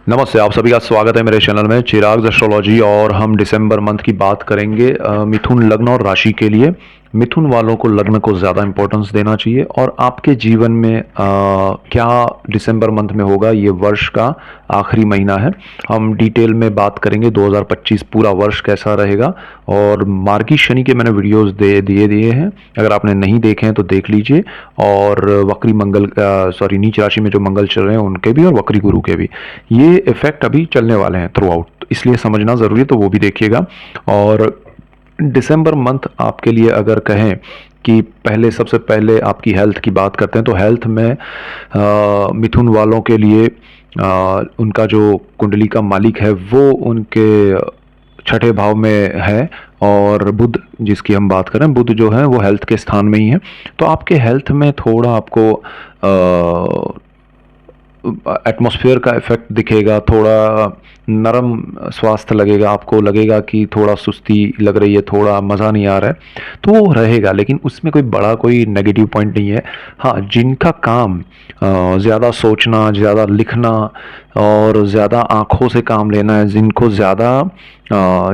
नमस्ते, आप सभी का स्वागत है मेरे चैनल में चिराग एस्ट्रोलॉजी। और हम दिसंबर मंथ की बात करेंगे मिथुन लग्न और राशि के लिए। मिथुन वालों को लग्न को ज़्यादा इंपॉर्टेंस देना चाहिए और आपके जीवन में क्या दिसंबर मंथ में होगा। ये वर्ष का आखिरी महीना है। हम डिटेल में बात करेंगे 2025 पूरा वर्ष कैसा रहेगा। और मार्गी शनि के मैंने वीडियोस दिए हैं, अगर आपने नहीं देखे हैं तो देख लीजिए। और वक्री मंगल नीच राशि में जो मंगल चल रहे हैं उनके भी, और वक्री गुरु के भी ये इफेक्ट अभी चलने वाले हैं थ्रू आउट, इसलिए समझना ज़रूरी है, तो वो भी देखिएगा। और दिसंबर मंथ आपके लिए अगर कहें कि पहले, सबसे पहले आपकी हेल्थ की बात करते हैं, तो हेल्थ में मिथुन वालों के लिए उनका जो कुंडली का मालिक है वो उनके छठे भाव में है। और बुध जिसकी हम बात करें, बुध जो है वो हेल्थ के स्थान में ही है। तो आपके हेल्थ में थोड़ा आपको एटमॉस्फेयर का इफेक्ट दिखेगा, थोड़ा नरम स्वास्थ्य लगेगा, आपको लगेगा कि थोड़ा सुस्ती लग रही है, थोड़ा मज़ा नहीं आ रहा है, तो वो रहेगा। लेकिन उसमें कोई बड़ा कोई नेगेटिव पॉइंट नहीं है। हाँ, जिनका काम ज़्यादा सोचना, ज़्यादा लिखना और ज़्यादा आँखों से काम लेना है, जिनको ज़्यादा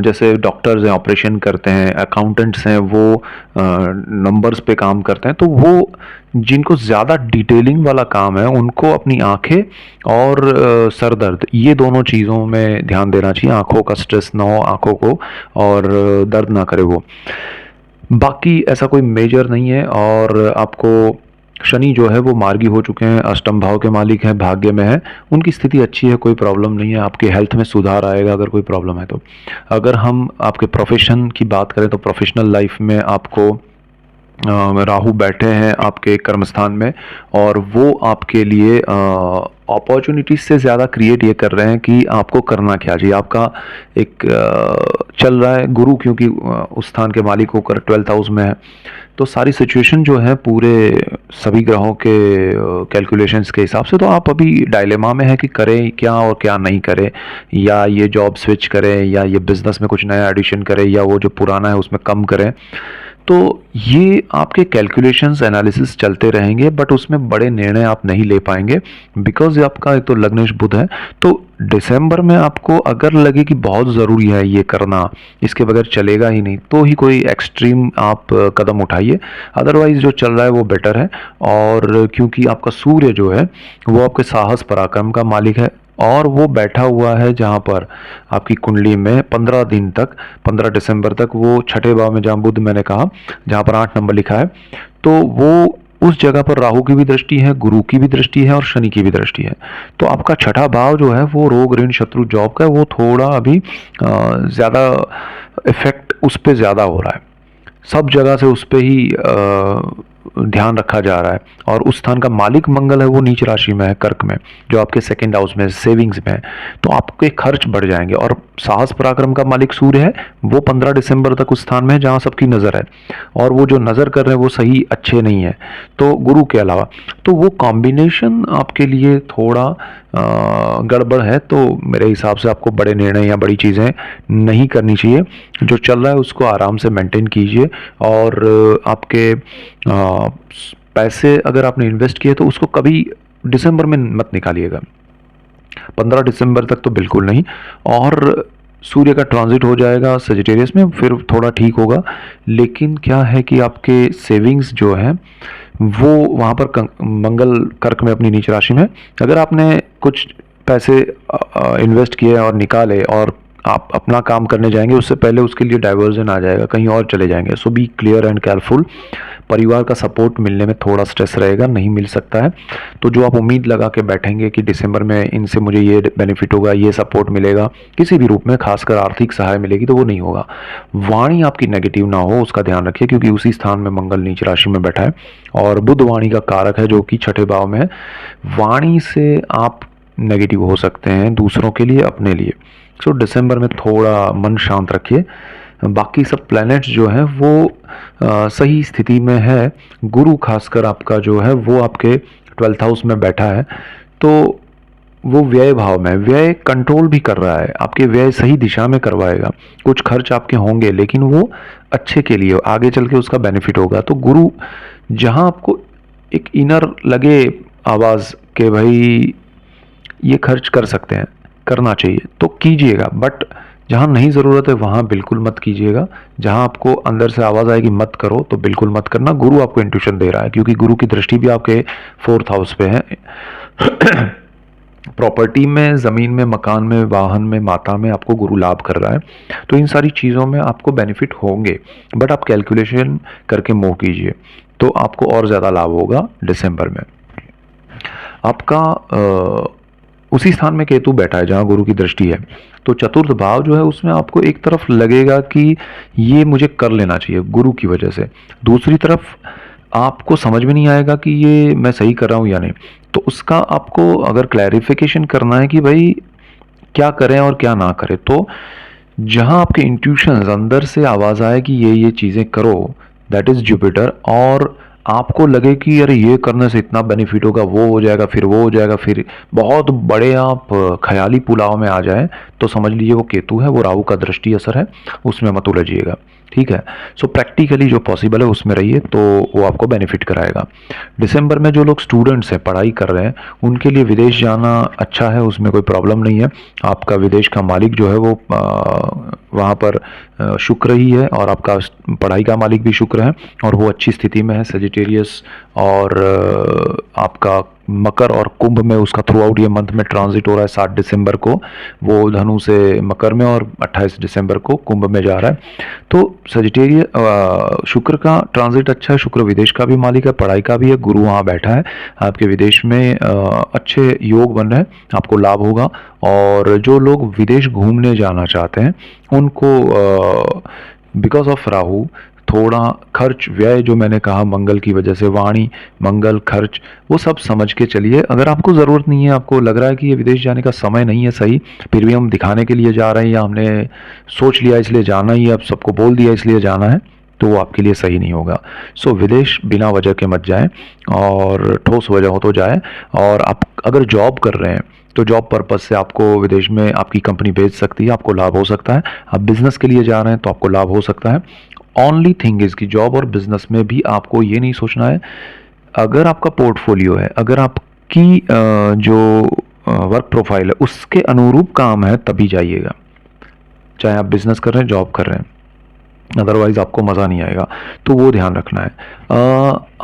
जैसे डॉक्टर्स हैं ऑपरेशन करते हैं, अकाउंटेंट्स हैं वो नंबर्स पे काम करते हैं, तो वो जिनको ज़्यादा डिटेलिंग वाला काम है उनको अपनी आंखें और सर दर्द, ये दोनों चीज़ों में ध्यान देना चाहिए। आंखों का स्ट्रेस ना हो आंखों को, और दर्द ना करे वो। बाकी ऐसा कोई मेजर नहीं है। और आपको शनि जो है वो मार्गी हो चुके हैं, अष्टम भाव के मालिक हैं, भाग्य में है, उनकी स्थिति अच्छी है, कोई प्रॉब्लम नहीं है। आपके हेल्थ में सुधार आएगा अगर कोई प्रॉब्लम है तो। अगर हम आपके प्रोफेशन की बात करें तो प्रोफेशनल लाइफ में आपको राहु बैठे हैं आपके कर्म स्थान में, और वो आपके लिए अपॉर्चुनिटीज से ज़्यादा क्रिएट ये कर रहे हैं कि आपको करना क्या चाहिए। आपका एक चल रहा है गुरु, क्योंकि उस स्थान के मालिक होकर 12th हाउस में है, तो सारी सिचुएशन जो है पूरे सभी ग्रहों के कैलकुलेशंस के हिसाब से, तो आप अभी डायलेमा में है कि करें क्या और क्या नहीं करें, या ये जॉब स्विच करें, या ये बिजनेस में कुछ नया एडिशन करें, या वो जो पुराना है उसमें कम करें। तो ये आपके कैलकुलेशंस एनालिसिस चलते रहेंगे, बट उसमें बड़े निर्णय आप नहीं ले पाएंगे, बिकॉज आपका एक तो लग्नेश बुध है। तो दिसंबर में आपको अगर लगे कि बहुत ज़रूरी है ये करना, इसके बगैर चलेगा ही नहीं, तो ही कोई एक्सट्रीम आप कदम उठाइए। अदरवाइज जो चल रहा है वो बेटर है। और क्योंकि आपका सूर्य जो है वो आपके साहस पराक्रम का मालिक है, और वो बैठा हुआ है जहाँ पर आपकी कुंडली में 15 दिन तक, 15 दिसंबर तक वो छठे भाव में, जहाँ बुध मैंने कहा, जहाँ पर 8 नंबर लिखा है, तो वो उस जगह पर राहु की भी दृष्टि है, गुरु की भी दृष्टि है और शनि की भी दृष्टि है। तो आपका छठा भाव जो है वो रोग, ऋण, शत्रु, जॉब का है, वो थोड़ा अभी ज़्यादा इफेक्ट उस पर ज़्यादा हो रहा है। सब जगह से उस पर ही ध्यान रखा जा रहा है। और उस स्थान का मालिक मंगल है, वो नीच राशि में है, कर्क में, जो आपके सेकंड हाउस में, सेविंग्स में है, तो आपके खर्च बढ़ जाएंगे। और साहस पराक्रम का मालिक सूर्य है, वो 15 दिसंबर तक उस स्थान में है जहाँ सबकी नज़र है, और वो जो नज़र कर रहे हैं वो सही अच्छे नहीं है, तो गुरु के अलावा, तो वो कॉम्बिनेशन आपके लिए थोड़ा गड़बड़ है। तो मेरे हिसाब से आपको बड़े निर्णय या बड़ी चीज़ें नहीं करनी चाहिए। जो चल रहा है उसको आराम से मेंटेन कीजिए। और आपके पैसे अगर आपने इन्वेस्ट किए तो उसको कभी दिसंबर में मत निकालिएगा, 15 दिसंबर तक तो बिल्कुल नहीं। और सूर्य का ट्रांजिट हो जाएगा सजिटेरियस में, फिर थोड़ा ठीक होगा। लेकिन क्या है कि आपके सेविंग्स जो है वो वहाँ पर मंगल कर्क में अपनी नीच राशि में, अगर आपने कुछ पैसे इन्वेस्ट किए और निकाले और आप अपना काम करने जाएंगे, उससे पहले उसके लिए डाइवर्जन आ जाएगा, कहीं और चले जाएंगे। सो बी क्लियर एंड केयरफुल। परिवार का सपोर्ट मिलने में थोड़ा स्ट्रेस रहेगा, नहीं मिल सकता है। तो जो आप उम्मीद लगा के बैठेंगे कि दिसंबर में इनसे मुझे ये बेनिफिट होगा, ये सपोर्ट मिलेगा किसी भी रूप में, खासकर आर्थिक सहाय मिलेगी, तो वो नहीं होगा। वाणी आपकी नेगेटिव ना हो उसका ध्यान रखिए, क्योंकि उसी स्थान में मंगल नीच राशि में बैठा है, और बुध वाणी का कारक है जो कि छठे भाव में है। वाणी से आप नेगेटिव हो सकते हैं दूसरों के लिए, अपने लिए। सो दिसंबर में थोड़ा मन शांत रखिए। बाकी सब प्लैनेट्स जो हैं वो सही स्थिति में है। गुरु खासकर आपका जो है वो आपके 12th हाउस में बैठा है, तो वो व्यय भाव में, व्यय कंट्रोल भी कर रहा है, आपके व्यय सही दिशा में करवाएगा। कुछ खर्च आपके होंगे लेकिन वो अच्छे के लिए, आगे चल के उसका बेनिफिट होगा। तो गुरु जहाँ आपको एक इनर लगे आवाज़ के भाई ये खर्च कर सकते हैं, करना चाहिए तो कीजिएगा, बट जहाँ नहीं ज़रूरत है वहाँ बिल्कुल मत कीजिएगा। जहाँ आपको अंदर से आवाज़ आएगी मत करो तो बिल्कुल मत करना। गुरु आपको इंट्यूशन दे रहा है, क्योंकि गुरु की दृष्टि भी आपके 4th हाउस पे है। प्रॉपर्टी में, ज़मीन में, मकान में, वाहन में, माता में आपको गुरु लाभ कर रहा है, तो इन सारी चीज़ों में आपको बेनिफिट होंगे, बट आप कैलकुलेशन करके मूव कीजिए तो आपको और ज़्यादा लाभ होगा दिसंबर में। आपका उसी स्थान में केतु बैठा है जहाँ गुरु की दृष्टि है, तो चतुर्थ भाव जो है उसमें आपको एक तरफ लगेगा कि ये मुझे कर लेना चाहिए गुरु की वजह से, दूसरी तरफ आपको समझ में नहीं आएगा कि ये मैं सही कर रहा हूँ या नहीं। तो उसका आपको अगर क्लैरिफिकेशन करना है कि भाई क्या करें और क्या ना करें, तो जहाँ आपके इंट्यूशंस अंदर से आवाज़ आए कि ये चीज़ें करो, दैट इज़ जुपिटर, और आपको लगे कि अरे ये करने से इतना बेनिफिट होगा, वो हो जाएगा, फिर वो हो जाएगा, फिर बहुत बड़े आप ख्याली पुलाव में आ जाए, तो समझ लीजिए वो केतु है, वो राहु का दृष्टि असर है, उसमें मत उलझिएगा। ठीक है, सो प्रैक्टिकली जो पॉसिबल है उसमें रहिए तो वो आपको बेनिफिट कराएगा। दिसंबर में जो लोग स्टूडेंट्स हैं, पढ़ाई कर रहे हैं, उनके लिए विदेश जाना अच्छा है, उसमें कोई प्रॉब्लम नहीं है। आपका विदेश का मालिक जो है वो वहाँ पर शुक्र ही है, और आपका पढ़ाई का मालिक भी शुक्र है, और वो अच्छी स्थिति में है सजिटेरियस, और आपका मकर और कुंभ में उसका थ्रू आउट ये मंथ में ट्रांजिट हो रहा है। 7 दिसंबर को वो धनु से मकर में और 28 दिसंबर को कुंभ में जा रहा है। तो सजिटेरियस शुक्र का ट्रांजिट अच्छा है, शुक्र विदेश का भी मालिक है, पढ़ाई का भी है, गुरु वहाँ बैठा है आपके विदेश में, अच्छे योग बन रहे हैं, आपको लाभ होगा। और जो लोग विदेश घूमने जाना चाहते हैं उनको बिकॉज ऑफ राहु थोड़ा खर्च व्यय, जो मैंने कहा मंगल की वजह से, वाणी मंगल खर्च, वो सब समझ के चलिए। अगर आपको ज़रूरत नहीं है, आपको लग रहा है कि ये विदेश जाने का समय नहीं है सही, फिर भी हम दिखाने के लिए जा रहे हैं या हमने सोच लिया इसलिए जाना ही है, अब सबको बोल दिया इसलिए जाना है, तो वो आपके लिए सही नहीं होगा। सो विदेश बिना वजह के मत जाएं, और ठोस वजह हो तो जाएं। और आप अगर जॉब कर रहे हैं तो जॉब पर्पज़ से आपको विदेश में आपकी कंपनी भेज सकती है, आपको लाभ हो सकता है। आप बिजनेस के लिए जा रहे हैं तो आपको लाभ हो सकता है। ओनली थिंग इज़ कि जॉब और बिजनेस में भी आपको ये नहीं सोचना है, अगर आपका पोर्टफोलियो है, अगर आपकी जो वर्क प्रोफाइल है उसके अनुरूप काम है तभी जाइएगा, चाहे आप बिजनेस कर रहे हैं, जॉब कर रहे हैं, अदरवाइज आपको मज़ा नहीं आएगा। तो वो ध्यान रखना है।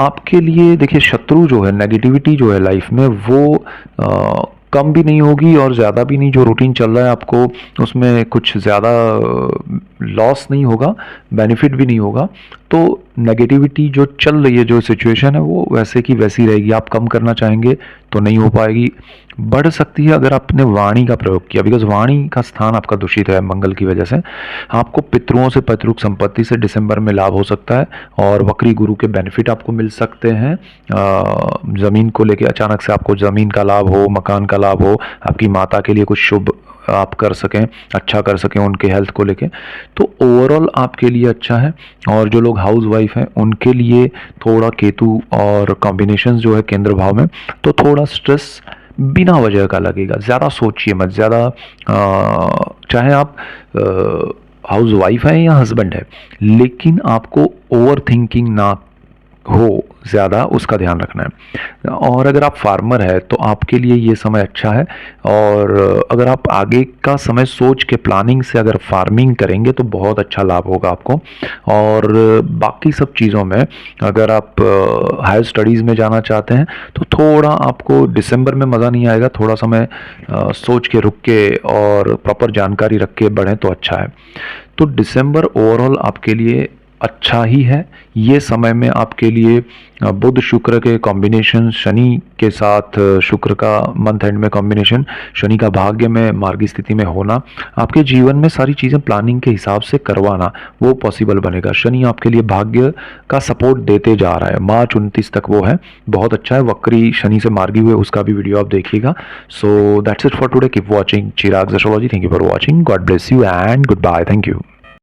आपके लिए देखिए, शत्रु जो है, नेगेटिविटी जो है लाइफ में, वो कम भी नहीं होगी और ज़्यादा भी नहीं। जो रूटीन चल रहा है आपको उसमें कुछ ज़्यादा लॉस नहीं होगा, बेनिफिट भी नहीं होगा। तो नेगेटिविटी जो चल रही है, जो सिचुएशन है, वो वैसे की वैसी रहेगी। आप कम करना चाहेंगे तो नहीं हो पाएगी, बढ़ सकती है अगर आपने वाणी का प्रयोग किया, बिकॉज वाणी का स्थान आपका दूषित है मंगल की वजह से। आपको पितरों से, पैतृक संपत्ति से दिसंबर में लाभ हो सकता है, और वक्री गुरु के बेनिफिट आपको मिल सकते हैं। ज़मीन को लेके अचानक से आपको ज़मीन का लाभ हो, मकान का लाभ हो, आपकी माता के लिए कुछ शुभ आप कर सकें, अच्छा कर सकें उनके हेल्थ को लेके, तो ओवरऑल आपके लिए अच्छा है। और जो लोग हाउस वाइफ हैं उनके लिए थोड़ा केतु और कॉम्बिनेशंस जो है केंद्र भाव में, तो थोड़ा स्ट्रेस बिना वजह का लगेगा। ज़्यादा सोचिए मत, ज़्यादा चाहे आप हाउस वाइफ है या हस्बैंड है, लेकिन आपको ओवर थिंकिंग ना हो ज़्यादा, उसका ध्यान रखना है। और अगर आप फार्मर है तो आपके लिए ये समय अच्छा है। और अगर आप आगे का समय सोच के प्लानिंग से अगर फार्मिंग करेंगे तो बहुत अच्छा लाभ होगा आपको। और बाकी सब चीज़ों में अगर आप हायर स्टडीज़ में जाना चाहते हैं तो थोड़ा आपको दिसंबर में मज़ा नहीं आएगा, थोड़ा समय सोच के रुक के और प्रॉपर जानकारी रख के बढ़ें तो अच्छा है। तो दिसंबर ओवरऑल आपके लिए अच्छा ही है। ये समय में आपके लिए बुध शुक्र के कॉम्बिनेशन, शनि के साथ शुक्र का मंथ एंड में कॉम्बिनेशन, शनि का भाग्य में मार्गी स्थिति में होना, आपके जीवन में सारी चीज़ें प्लानिंग के हिसाब से करवाना, वो पॉसिबल बनेगा। शनि आपके लिए भाग्य का सपोर्ट देते जा रहा है, मार्च 29 तक वो है, बहुत अच्छा है। वक्री शनि से मार्गी हुए उसका भी वीडियो आप देखिएगा। So that's it for today, keep watching Chirag's astrology. Thank you for watching, God bless you and goodbye, thank you.